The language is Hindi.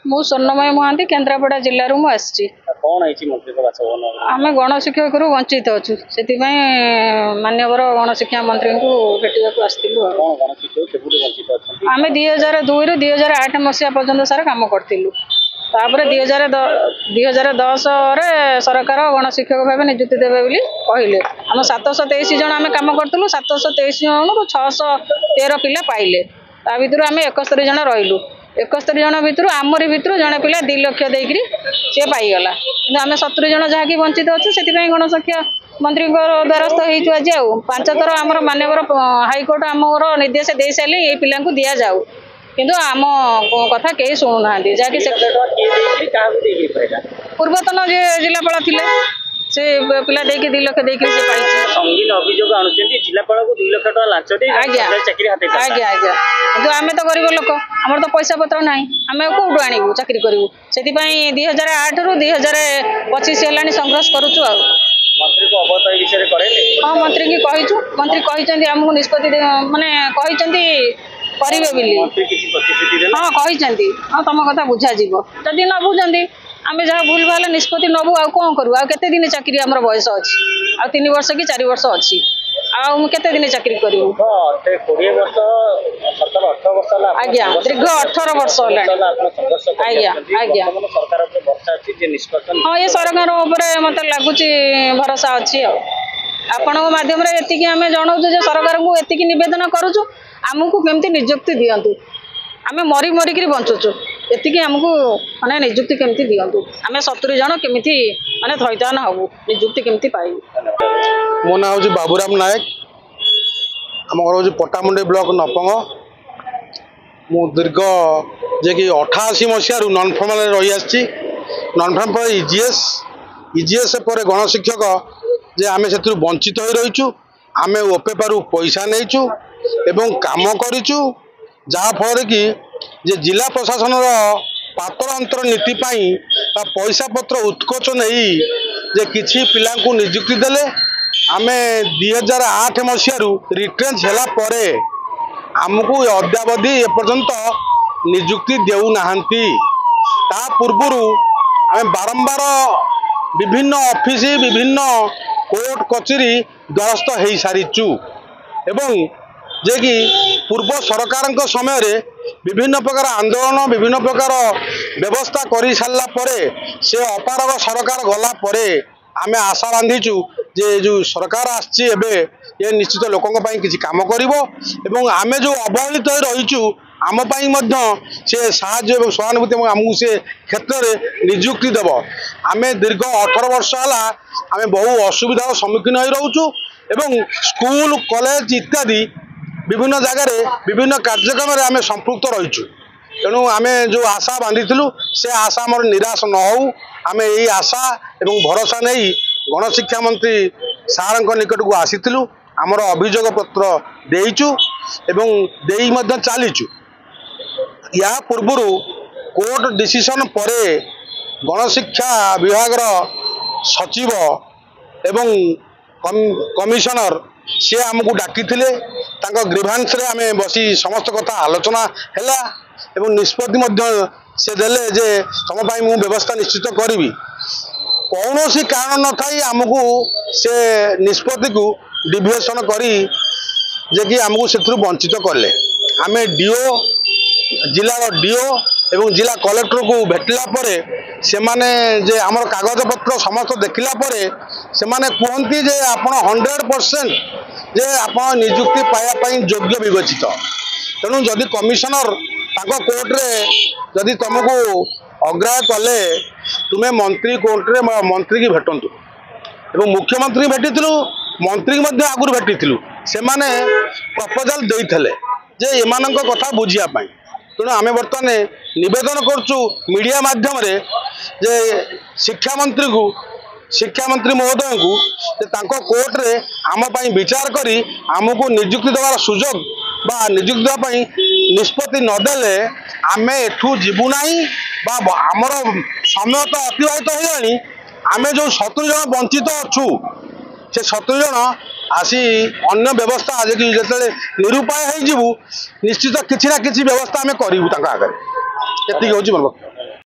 मु स्वर्णमय महांती केन्द्रापड़ा जिल्ला रु आसी आम गणशिक्षक वंचित अच्छु से मान्यवर गणशिक्षा मंत्री को भेटा आसलु आम 2002 रु 2008 मसीहा पर्यंत सारा कम करूँ तापर 2010 सरकार गणशिक्षक भाव नियुक्ति देवे कहले आम 723 जन आम कम करूँ 723 जन 613 पिला पाइले ता भर आम 71 जन रही 71 जन भर आमरी भर जड़े पिला 2 लाख देकर सी पाईगला कि आम 70 जन जहाँकि वंचित अच्छु से गणशिक्षा मंत्री द्वारस्थ हो आज 5 थर आम मान्यवर हाइकोर्ट आमर निर्देश दे सारे ये पिला दि जाऊ किंतु आम कथा कहीं शुणुना जहाँकि पूर्वतन जिलापाल थे से पिला देके 2 लाख देके से पाइछि संगीन अभियोग अनुचंती जिलापाल को 2 लाख टका लांच दे चाकरी हाते आज्ञा आज्ञा किंतु आमे तो गरीब लोक हमर तो पैसा पत्र नाही आमे कोठु आनिबु चाकरी करिवु सेति पई 2008 रु 2025 हेलानी संघर्ष करूछु आ मंत्री को अवगत ए विषय करेले हां मंत्री की कहिछु मंत्री कहिचंदी हमहु निष्पत्ति माने कहिचंदी करिवे बिली मंत्री किसी प्रतिश्रुति देले हां कहिचंदी हां तम कथा बुझा जीवो जदी न बुझंदी आमे जहाँ भूल भाल निष्पत्ति नबू आ कौन करूँ आ केते दिन चाकरी हमर बयस अच्छी आ 3 वर्ष कि 4 वर्ष अच्छी आ केते दिन चाकरी करू 20 वर्ष 17 18 वर्ष आज्ञा दीर्घ 18 वर्ष आज्ञा आज्ञा सरकार ऊपर भरोसा अछि जे निष्कर्षण हां ये सरकार ऊपर मते लागुची भरोसा अछि आपण माध्यम रे एतिकी आमे जणाउछु जे सरकार को एतिकी निवेदन करूछु हमकु केमती नियुक्ति दियंतु आमे मरी मरी करी बंचुछु एतिकी हमकु माने नियुक्ति केमती दियंतु आमे 70 जन केमती माने थैतान हबु नियुक्ति केमती पाइबु मो ना हो बाबूराम नायक आम घर हूँ पटामुंडी ब्लॉक नपंग मु दीर्घ जे कि 88 मसीह नन फर्माल रही आसी नन फर्म पर इजीएस पर गणशिक्षक जे आमे से वंचित हो रहीचु आमे ओपे पारु पैसा नहींचु एवं काम करूँ जहाँफल कि जे जिला प्रशासन पातर अंतर नीति पैसा पत्र उत्कोच नहीं जे किछि पिला नियुक्ति देले आमे 2008 मसीह रिट्रेंच है परे आमको अद्यावधि एपर्यंत नियुक्ति देउना ता पूर्व आम बारंबार विभिन्न ऑफिस विभिन्न कोर्ट कचेरी द्वारस्थ हो सारीचु एवं जे कि पूर्व सरकार समय रे विभिन्न प्रकार आंदोलन विभिन्न प्रकार व्यवस्था कर सारा परे से अपारग सरकार गला परे आमे आशा बांधीचु जे जो सरकार आछि एबे ये निश्चित लोकों ପାଇଁ କିଛି काम करिवो एवं आमे जो अवहेलित हो रहीचु आम पाई मध्य से साहाय्य एवं सहानुभूति आमको से क्षेत्र में नियुक्ति देव आमे दीर्घ 18 वर्ष है आमे बहु असुविधार सम्मुखीन हो रोचु एवं स्कूल कॉलेज इत्यादि विभिन्न जगार विभिन्न कार्यक्रम आम संपृक्त रहीचु तेणु आम जो आशा बांधी से आशा आम निराश न हो आम यही आशा एवं भरोसा नहीं गणशिक्षा मंत्री सार निकट को आसीलु आमर अभियोग पत्र देचु एवं देई मध्य चलीचु या पूर्व कोर्ट डिसीजन परे गणशिक्षा विभाग सचिव एवं कमिशनर सी आमको डाकी ग्रीभांस रे आमे बसी समस्त कथा आलोचना हैला एवं निष्पत्ति से देले जे तुम मु व्यवस्था निश्चित करी कौन कारण न थी आमको से निष्पत्ति को डिविएशन करी जे कि आमको से वंचित कले आम डीओ जिला डीओ एवं जिला कलेक्टर को भेटला परे से माने जे आमर कागज पत्र समस्त देखला परे से माने कहती जे आपण 100% जे आपण नियुक्ति पाया योग्य विवेचित तेणु जदि कमिशनर ताको कोर्ट रे जदि तुमको अग्राह्य कले तुम्हें मंत्री कोर्ट रे मंत्री की भेटंतु एवं मुख्यमंत्री भेटी मंत्री आगुरी भेटी से माने प्रपोजल देइथले जे एमानक कथा बुझिया पाई तेणु आम बर्तमान निवेदन करुँ मीडिया माध्यम रे जे शिक्षा मंत्री महोदय को कोर्ट रे आम विचार करी आमको नियुक्ति देवार सुजोग बा नियुक्ति देवाई निष्पत्ति नदेले आम एठू जीवु नहीं बा आमर समय तो अतिबाहित हो आम जो 70 जन वंचित अच्छु से 70 जन आसी अन्य व्यवस्था आज जो निरुपाय हो निश्चित किसी ना किसी व्यवस्था आम करूँ आगे ये हूँ मोर